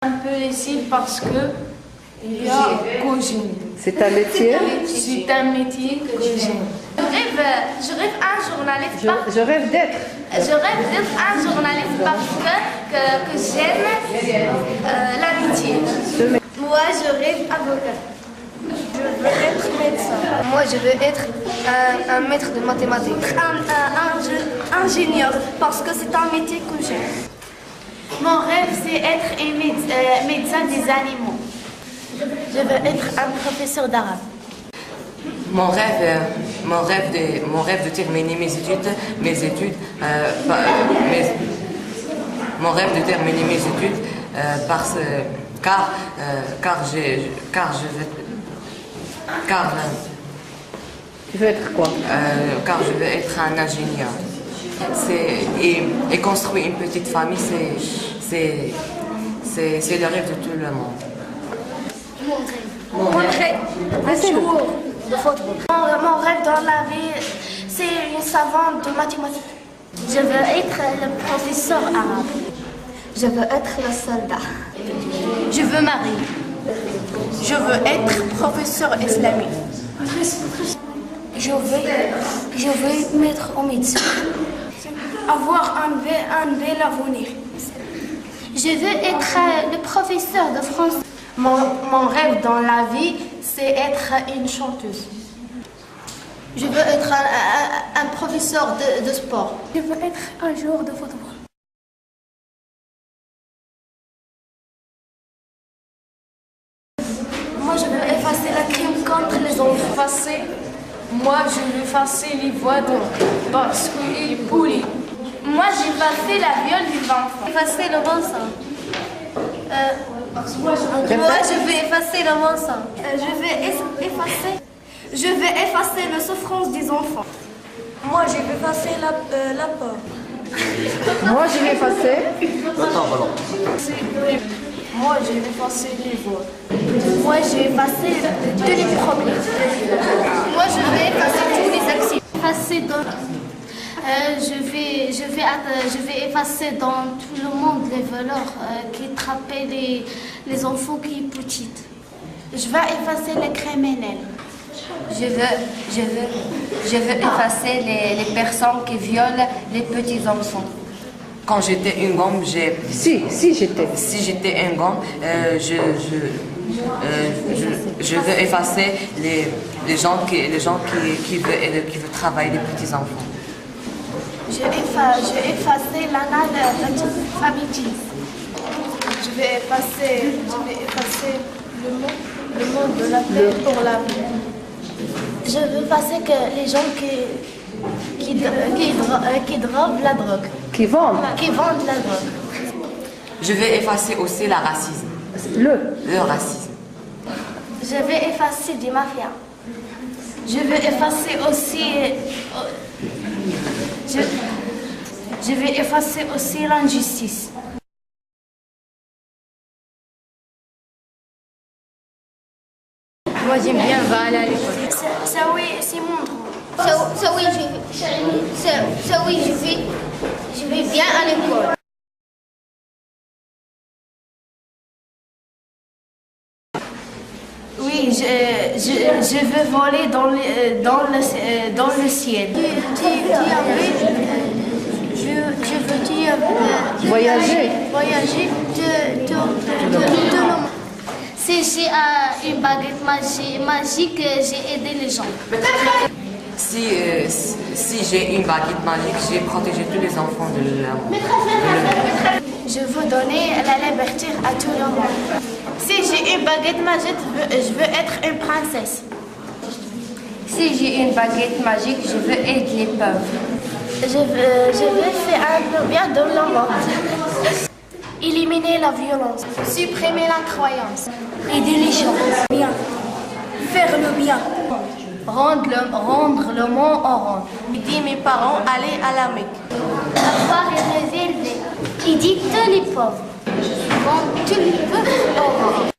Un peu ici parce que il y a cuisine. C'est un métier? C'est un métier que j'aime. Je rêve un journaliste. Je rêve d'être. Je rêve d'être un journaliste parce que j'aime l'amitié. Moi, je rêve avocat. Je veux être médecin. Moi, je veux être un maître de mathématiques. Un ingénieur parce que c'est un métier que j'aime. Mon rêve, c'est être un médecin des animaux. Je veux être un professeur d'arabe. Mon rêve de terminer mes études, Tu veux être quoi? Car je veux être un ingénieur. Et construire une petite famille, c'est le rêve de tout le monde. Mon rêve, un jour de football. Mon rêve dans la vie, c'est une savante de mathématiques. Je veux être le professeur arabe. Je veux être le soldat. Je veux marier. Je veux être professeur islamique. Je veux mettre au médecin. Avoir un bel avenir. Je veux être le professeur de français. Mon rêve dans la vie, c'est être une chanteuse. Je veux être un professeur de sport. Je veux être un joueur de football. Moi, je veux effacer la crime contre les enfants. Moi, je veux effacer les voix d'or parce qu'ils pollient. Moi, j'ai effacé la viol des enfants. Effacer le bon sang. Moi, je vais effacer le mensonge. Je vais effacer la souffrance des enfants. Moi, je vais effacer la peur. Moi, je vais effacer. Moi, je vais effacer les voix. Moi, je vais effacer tous les problèmes. Moi, je vais effacer tous les accidents. Effacer je vais effacer dans tout le monde les voleurs qui attrapaient les enfants qui sont petits. Je vais effacer les criminels. Je veux effacer les personnes qui violent les petits enfants. Quand j'étais une gomme, Si j'étais. Si j'étais un gomme, je veux effacer les gens qui veulent travailler les petits enfants. Je vais effacer l'analphabétisme. Je vais effacer le monde de la paix pour la vie. Je veux effacer que les gens qui drogent la drogue. Qui vendent. Qui vendent la drogue. Je vais effacer aussi le racisme. Le racisme. Je vais effacer des mafias. Je vais effacer aussi... Je vais effacer aussi l'injustice. Moi, j'aime bien aller à l'école. Ça oui, c'est mon droit. Ça oui, je vais bien à l'école. Oui, je veux voler dans le ciel. Je veux dire Voyager. Voyager tout le monde. Si j'ai une baguette magique, j'ai aidé les gens. Si j'ai une baguette magique, j'ai protégé tous les enfants de l'amour. Je veux donner la liberté à tout le monde. Si j'ai une baguette magique, je veux être une princesse. Si j'ai une baguette magique, je veux aider les pauvres. Je veux faire un peu bien dans le monde. Éliminer la violence. Supprimer la croyance. Aider les gens. Bien. Faire le bien. Rendre le monde en rond. Aider mes parents à aller à la Mecque. Avoir une vie élevée. Aider tous les pauvres. Rendre tous les pauvres en rond.